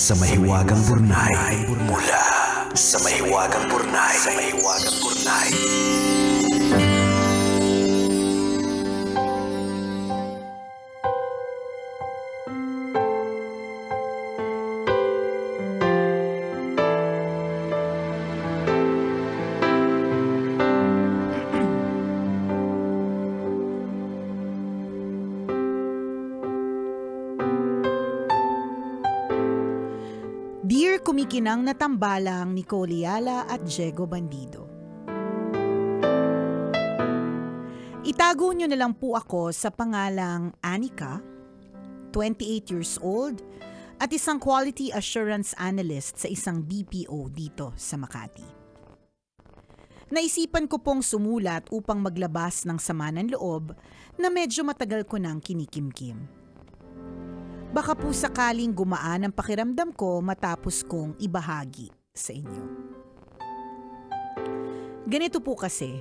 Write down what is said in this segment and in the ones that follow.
sa Mahiwagang Burnay. Mula sa Mahiwagang Burnay. Sa Mahiwagang Burnay. Dear kumikinang na tambalang Nicole Yala at Diego Bandido. Itago niyo na lang po ako sa pangalang Anika, 28 years old, at isang quality assurance analyst sa isang BPO dito sa Makati. Naisipan ko pong sumulat upang maglabas ng sama ng loob na medyo matagal ko nang kinikimkim. Baka po sakaling gumaan ang pakiramdam ko matapos kong ibahagi sa inyo. Ganito po kasi,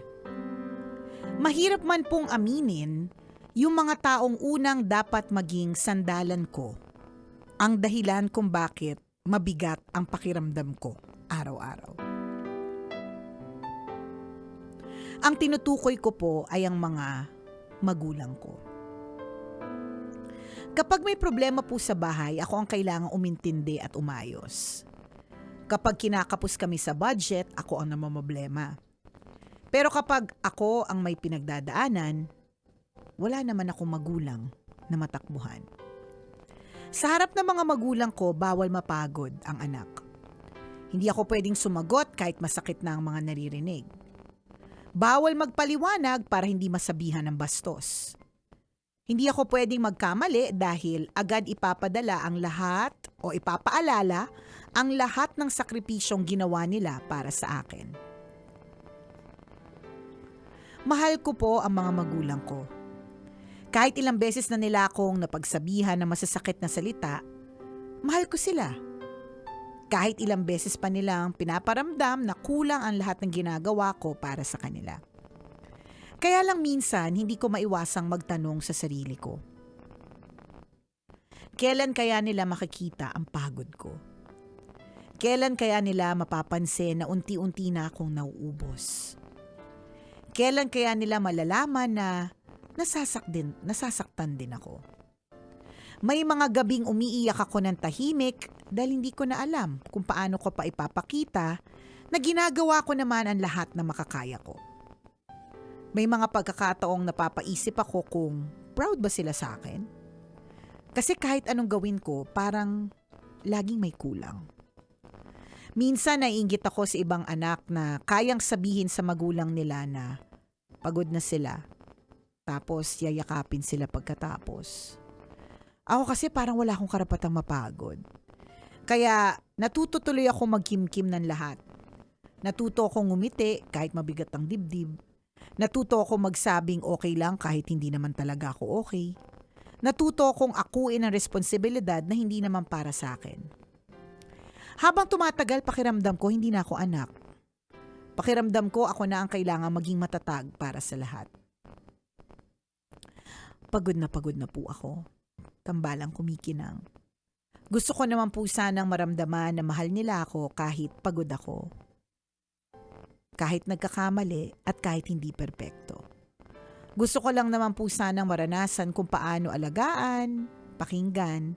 mahirap man pong aminin yung mga taong unang dapat maging sandalan ko, ang dahilan kung bakit mabigat ang pakiramdam ko araw-araw. Ang tinutukoy ko po ay ang mga magulang ko. Kapag may problema po sa bahay, ako ang kailangang umintindi at umayos. Kapag kinakapos kami sa budget, ako ang namamroblema. Pero kapag ako ang may pinagdadaanan, wala naman akong magulang na matakbuhan. Sa harap ng mga magulang ko, bawal mapagod ang anak. Hindi ako pwedeng sumagot kahit masakit na ang mga naririnig. Bawal magpaliwanag para hindi masabihan ng bastos. Hindi ako pwedeng magkamali dahil agad ipapadala ang lahat o ipapaalala ang lahat ng sakripisyong ginawa nila para sa akin. Mahal ko po ang mga magulang ko. Kahit ilang beses na nila akong napagsabihan ng masasakit na salita, mahal ko sila. Kahit ilang beses pa nilang pinaparamdam na kulang ang lahat ng ginagawa ko para sa kanila. Kaya lang minsan, hindi ko maiwasang magtanong sa sarili ko. Kailan kaya nila makikita ang pagod ko? Kailan kaya nila mapapansin na unti-unti na akong nauubos? Kailan kaya nila malalaman na nasasaktan din ako? May mga gabing umiiyak ako ng tahimik dahil hindi ko na alam kung paano ko pa ipapakita na ginagawa ko naman ang lahat na makakaya ko. May mga pagkakataong napapaisip ako kung proud ba sila sa akin? Kasi kahit anong gawin ko, parang laging may kulang. Minsan naiinggit ako sa ibang anak na kayang sabihin sa magulang nila na pagod na sila. Tapos yayakapin sila pagkatapos. Ako kasi parang wala akong karapatang mapagod. Kaya natututuloy ako magkimkim ng lahat. Natuto akong ngumiti kahit mabigat ang dibdib. Natuto akong magsabing okay lang kahit hindi naman talaga ako okay. Natuto akong akuin ang responsibilidad na hindi naman para sa akin. Habang tumatagal, pakiramdam ko hindi na ako anak. Pakiramdam ko ako na ang kailangan maging matatag para sa lahat. Pagod na po ako. Tambalang kumikinang. Gusto ko naman po sanang maramdaman na mahal nila ako kahit pagod ako. Kahit nagkakamali at kahit hindi perpekto. Gusto ko lang naman po sanang maranasan kung paano alagaan, pakinggan,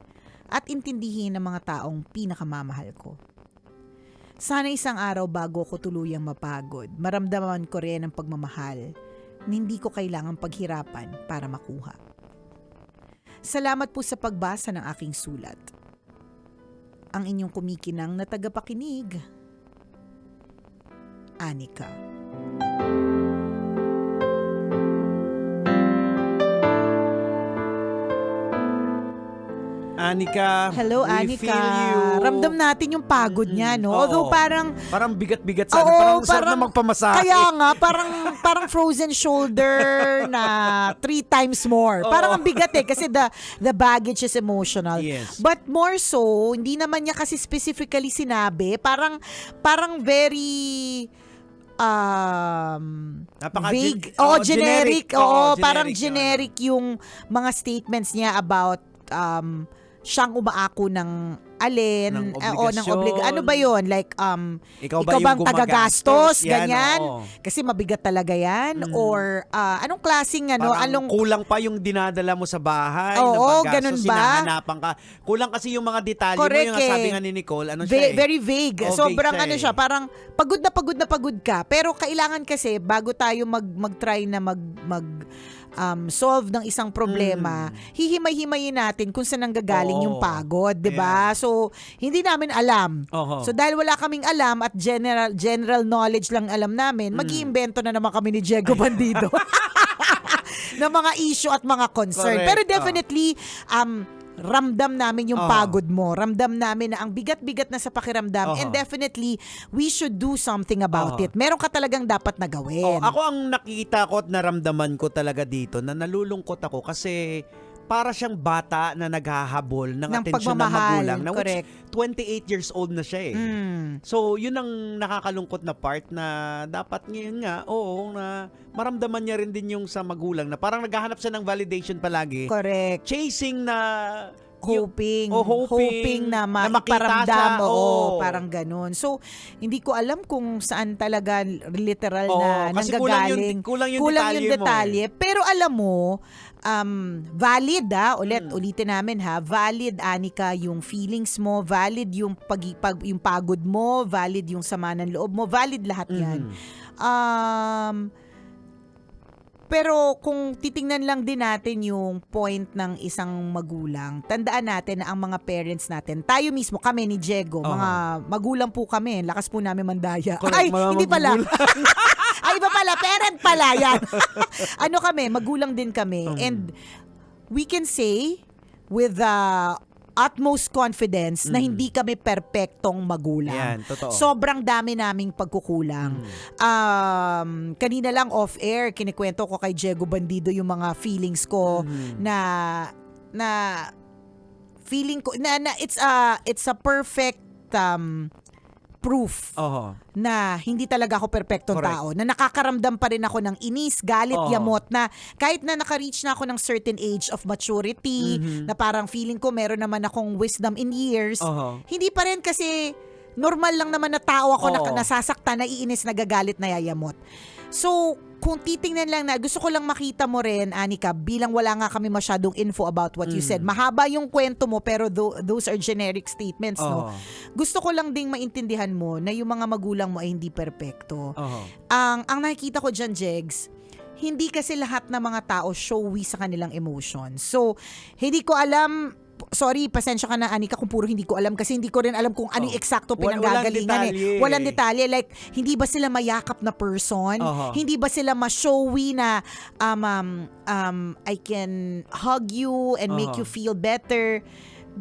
at intindihin ang mga taong pinakamamahal ko. Sana isang araw bago ko tuluyang mapagod, maramdaman ko rin ang pagmamahal na hindi ko kailangang paghirapan para makuha. Salamat po sa pagbasa ng aking sulat. Ang inyong kumikinang na tagapakinig, Anika. Anika, Hello, we Anika. feel you. Ramdam natin yung pagod niya, no? Oo. Although parang bigat-bigat sana. Oo, parang sarap na magpamasahe. Kaya nga, parang frozen shoulder na 3 times more. Oo. Parang ang bigat kasi the baggage is emotional. Yes. But more so, hindi naman niya kasi specifically sinabi. Parang very vague. Generic. Oo, parang generic yung mga statements niya about siyang umaako ng alin, Ng o ng obligasyon. ano ba yun? Like, Ikaw ikaw yung bang tagagastos? Yan, Ganyan? oo. Kasi mabigat talaga yan? Or anong klaseng ano? Parang kulang pa yung dinadala mo sa bahay. Oo, ng paggastos, ganun ba? hinahanapan ka. Kulang kasi yung mga detalye mo. Yung sabi nga ni Nicole, ano siya eh. Very vague. Oh, Sobrang vague siya siya, parang pagod na pagod ka. Pero kailangan kasi, bago tayo mag-try na solve ng isang problema, hihimay-himayin natin kung saan nanggagaling Oo. yung pagod, 'di ba? So, hindi namin alam. Oho. So, dahil wala kaming alam at general knowledge lang alam namin, mag-iimbento na naman kami ni Diego Bandido ng mga issue at mga concern. Correct. Pero definitely, ramdam namin yung pagod mo. Ramdam namin na ang bigat-bigat na sa pakiramdam. And definitely, we should do something about it. Meron ka talagang dapat na gawin. Ako ang nakita ko at naramdaman ko talaga dito na nalulungkot ako kasi para siyang bata na naghahabol ng atensyon ng pagmamahal. magulang na which Correct. 28 years old na siya eh. So, yun ang nakakalungkot na part na dapat ngayon nga, na maramdaman niya rin din yung sa magulang na parang naghahanap siya ng validation palagi. Correct. Chasing na Hoping na makita maiparamdam. siya. Oo, parang ganun. So, hindi ko alam kung saan talaga literal na kasi nanggagaling. kulang yung detalye. mo eh. Pero alam mo, valid ulitin namin valid, Anika, yung feelings mo, valid yung yung pagod mo, valid yung sama ng loob mo, valid lahat yan. Pero kung titingnan lang din natin yung point ng isang magulang, tandaan natin na ang mga parents natin, tayo mismo, kami ni Diego, mga magulang po kami, lakas po namin mandaya. Correct, Ay, mga hindi pala. magulang. Ay, iba pala, parent pala yan. Kami, magulang din kami. And we can say with utmost confidence na hindi kami perpektong magulang. Yan, totoo. Sobrang dami naming pagkukulang. Kanina lang off-air, kinikwento ko kay Diego Bandido yung mga feelings ko na feeling ko na it's a perfect proof na hindi talaga ako perpektong Correct. tao, na nakakaramdam pa rin ako ng inis, galit, yamot, na kahit na naka-reach na ako ng certain age of maturity, na parang feeling ko meron naman akong wisdom in years, hindi pa rin kasi normal lang naman na tao ako na nasasaktan, naiinis, nagagalit, nayayamot. So, kung titingnan lang na, gusto ko lang makita mo rin, Anika, bilang wala nga kami masyadong info about what you said. Mahaba yung kwento mo, pero those are generic statements, no? Gusto ko lang ding maintindihan mo na yung mga magulang mo ay hindi perpekto. Ang nakikita ko dyan, Jegs, hindi kasi lahat ng mga tao showy sa kanilang emotions. So, hindi ko alam. Sorry, pasensya ka na, Anika, kung puro hindi ko alam kasi hindi ko rin alam kung ano yung eksakto pinanggagalingan Walang detalye. Like, hindi ba sila mayakap na person? Hindi ba sila ma-showy na I can hug you and make you feel better?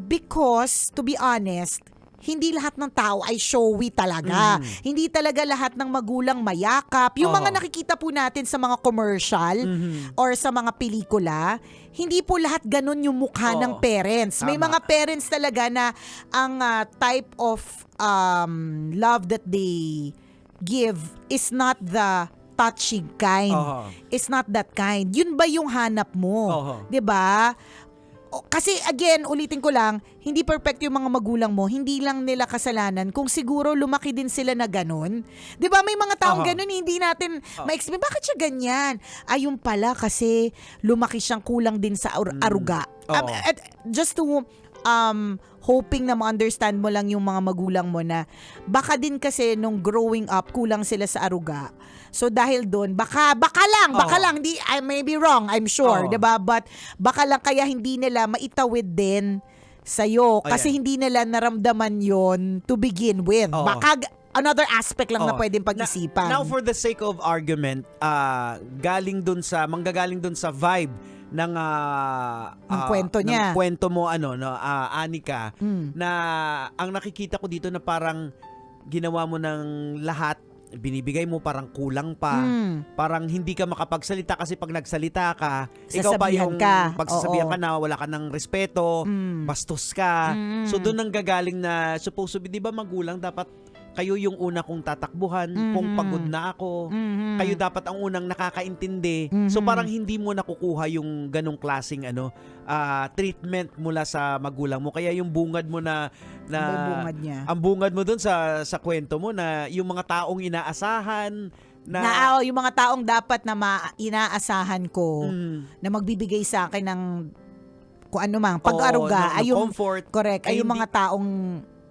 Because, to be honest, hindi lahat ng tao ay showy talaga. Hindi talaga lahat ng magulang mayakap. Yung mga nakikita po natin sa mga commercial or sa mga pelikula, hindi po lahat ganun yung mukha ng parents. May mga parents talaga na ang type of love that they give is not the touching kind. It's not that kind. Yun ba yung hanap mo? 'Di ba? Kasi again, ulitin ko lang, hindi perfect yung mga magulang mo, hindi lang nila kasalanan kung siguro lumaki din sila na ganun. 'Di ba may mga taong ganun, hindi natin ma-explain bakit siya ganyan. Ayun pala kasi lumaki siyang kulang din sa aruga. Just to hoping na ma-understand mo lang yung mga magulang mo na baka din kasi nung growing up kulang sila sa aruga. So dahil doon, baka lang, I may be wrong, I'm sure, 'di ba? But baka lang kaya hindi nila maitawid din sa'yo kasi hindi nila naramdaman yon to begin with. Baka another aspect lang na pwedeng pag-isipan. Now for the sake of argument, manggagaling dun sa vibe ng kwento niya. Ng kwento mo Anika, na ang nakikita ko dito na parang ginawa mo ng lahat, binibigay mo, parang kulang pa. Parang hindi ka makapagsalita kasi pag nagsalita ka, ikaw pa yung pagsasabihan ka na wala ka ng respeto, bastos ka. So doon nang gagaling na supposed to be, di ba magulang dapat kayo yung una kong tatakbuhan kung pagod na ako. Kayo dapat ang unang nakakaintindi. So parang hindi mo nakukuha yung ganong klaseng treatment mula sa magulang mo. Kaya yung bungad mo na Bungad niya. ang bungad mo dun sa kwento mo na yung mga taong inaasahan Yung mga taong dapat na inaasahan ko na magbibigay sa akin ng kung ano mang pag-aruga ay yung comfort. correct ay yung hindi- mga taong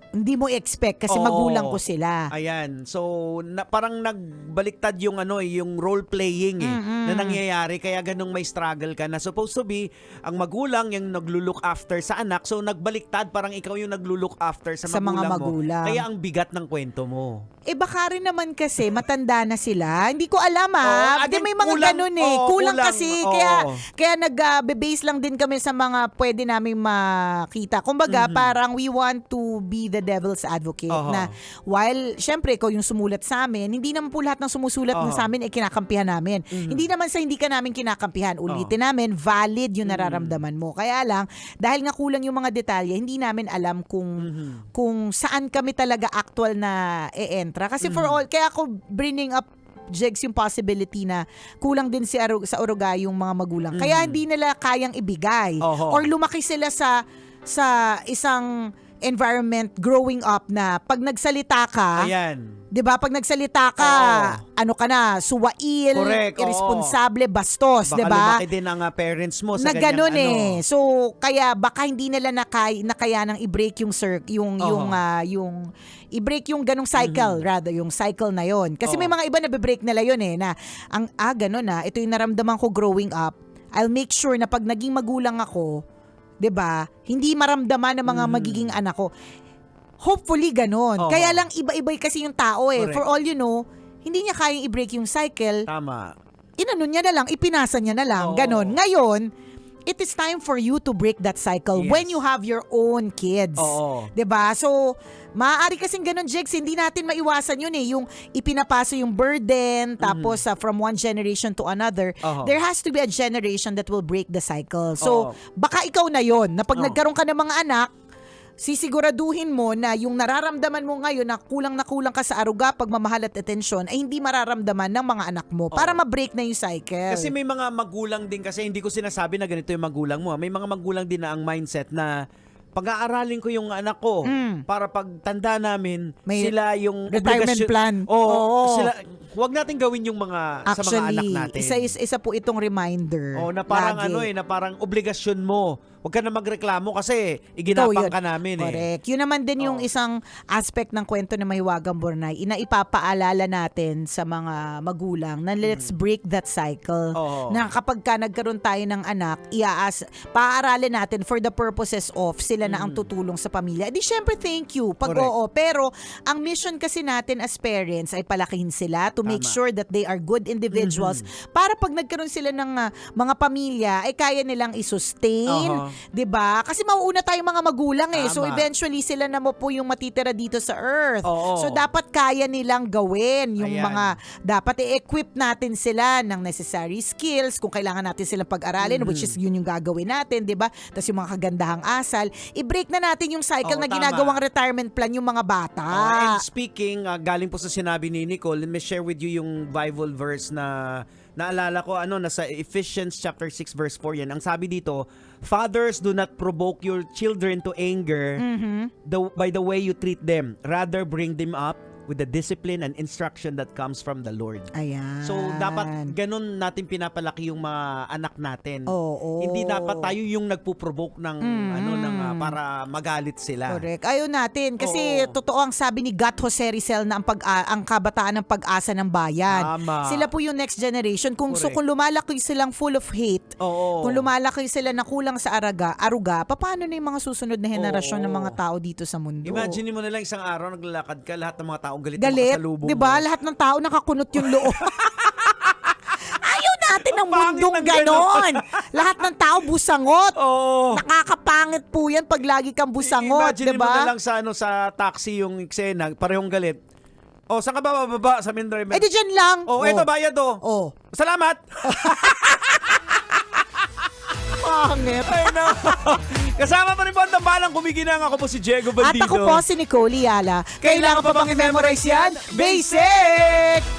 hindi mo expect kasi Oo. magulang ko sila. Ayan. So, parang nagbaliktad yung yung role playing na nangyayari kaya ganung may struggle ka na supposed to be ang magulang yung naglo-look after sa anak. So, nagbaliktad parang ikaw yung naglo-look after sa Sa mga magulang magulang. mo. Kaya ang bigat ng kwento mo. Baka rin naman kasi matanda na sila. Hindi ko alam Oo, Di again, may mga kulang- ganun oo, kulang kulang, kasi. oo. Kaya nag-base lang din kami sa mga pwede naming makita. Kumbaga, parang we want to be the devil's advocate Oo. na while, syempre, ikaw yung sumulat sa amin, hindi naman po lahat ng sumusulat mo sa amin ay kinakampihan namin. Hindi naman sa hindi ka namin kinakampihan. Ulitin namin, valid yung nararamdaman mo. Kaya lang, dahil nga kulang yung mga detalye, hindi namin alam kung saan kami talaga actual na e-entra. Kasi for all, kaya ako bringing up Jegs yung possibility na kulang din sa Uruga yung mga magulang. Kaya hindi nila kayang ibigay. Oho. Or lumaki sila sa isang environment growing up na pag nagsalita ka, Ayan. 'di ba? Pag nagsalita ka, ano ka na, suwail, Correct, oo. irresponsable, bastos, Baka 'di ba? lumaki din ang parents mo sa Na ganyang ganun So, kaya baka hindi nila nakayanang i-break yung i-break yung ganong cycle, rather, yung cycle na yon. Kasi may mga iba na be-break nila yun na ganun ito yung naramdaman ko growing up. I'll make sure na pag naging magulang ako, 'di ba? Hindi maramdaman ng mga magiging anak ko. Hopefully ganun. Oo. Kaya lang iba-iba kasi yung tao Correct. For all you know, hindi niya kayang i-break yung cycle. Tama. Inano niya na lang, ipinasa niya na lang, Oo. ganon. Ngayon, it is time for you to break that cycle Yes. when you have your own kids. Oo. 'Di ba? So, maaari kasing ganon, Jegs, hindi natin maiwasan yun yung ipinapasa yung burden, tapos from one generation to another, Oo. there has to be a generation that will break the cycle. So, Oo. baka ikaw na yon na pag Oo. nagkaroon ka ng mga anak, sisiguraduhin mo na yung nararamdaman mo ngayon na kulang ka sa aruga, pagmamahal at atensyon ay hindi mararamdaman ng mga anak mo para ma-break na yung cycle. Kasi may mga magulang din kasi hindi ko sinasabi na ganito yung magulang mo. May mga magulang din na ang mindset na pag-aaralin ko yung anak ko para pag tanda namin May sila yung retirement obligasyon- plan. Oo. Oo. Sila, huwag natin gawin yung mga sa mga anak natin. isa po itong reminder. Oh, na parang lagi. na parang obligasyon mo. Huwag ka na magreklamo kasi Ikaw iginapang yun. ka namin Correct. Yun naman din yung isang aspect ng kwento ng Mahiwagang Bornay. Ipapaalala natin sa mga magulang na let's break that cycle. Oo. Na kapag ka nagkaroon tayo ng anak, paaralin natin for the purposes of sila na ang tutulong sa pamilya. Di syempre thank you. Pag Correct. oo. Pero ang mission kasi natin as parents ay palakihin sila to make Tama. sure that they are good individuals para pag nagkaroon sila ng mga pamilya ay kaya nilang i-sustain. Aha. 'Di ba? Kasi mauuna tayong mga magulang So Tama. eventually sila na mo po yung matitira dito sa earth. Oo. So dapat kaya nilang gawin yung Ayan. mga dapat i-equip natin sila ng necessary skills kung kailangan natin silang pag-aralin which is yun yung gagawin natin, 'di ba? Tapos yung mga kagandahang asal, i-break na natin yung cycle Oo, na tama. ginagawang retirement plan yung mga bata. And speaking, galing po sa sinabi ni Nicole, let me share with you yung Bible verse na naalala ko, nasa Ephesians chapter 6 verse 4 yan. Ang sabi dito, fathers, do not provoke your children to anger by the way you treat them. Rather, bring them up with the discipline and instruction that comes from the Lord. Ayan. So, dapat ganun natin pinapalaki yung mga anak natin. Oo. Hindi dapat tayo yung nagpo-provoke ng para magalit sila. Correct. Ayaw natin kasi totoo ang sabi ni Gat Jose Rizal na ang kabataan ng pag-asa ng bayan. Tama. Sila po yung next generation. Kung Correct. kung lumalaki silang full of hate, Oo. kung lumalaki sila na kulang sa aruga, paano na yung mga susunod na henerasyon ng Oo. mga tao dito sa mundo? Imagine mo na lang isang araw naglalakad ka, lahat ng mga taong galit Galit, makasalubong 'di ba? mo. Lahat ng tao nakakunot yung loob. Ayaw natin ng Pangit mundong ng ganon. ganon. Lahat ng tao busangot. Oo. Nakakapangit po 'yan pag lagi kang busangot, Imagine 'di mo na ba? lang sa taxi yung eksena, parehong galit. Oh, saan ka ba bababa? Sa main driver. Eh di dyan lang. Oh, eto bayad oh. Oh. Salamat. Pangit. Ay no. Kasama pa rin po ang tambalang kumikinang. Ako po si Diego At Bandido. ako po si Nicole Yala. Kailangan pa bang i-memorize yan? Basic!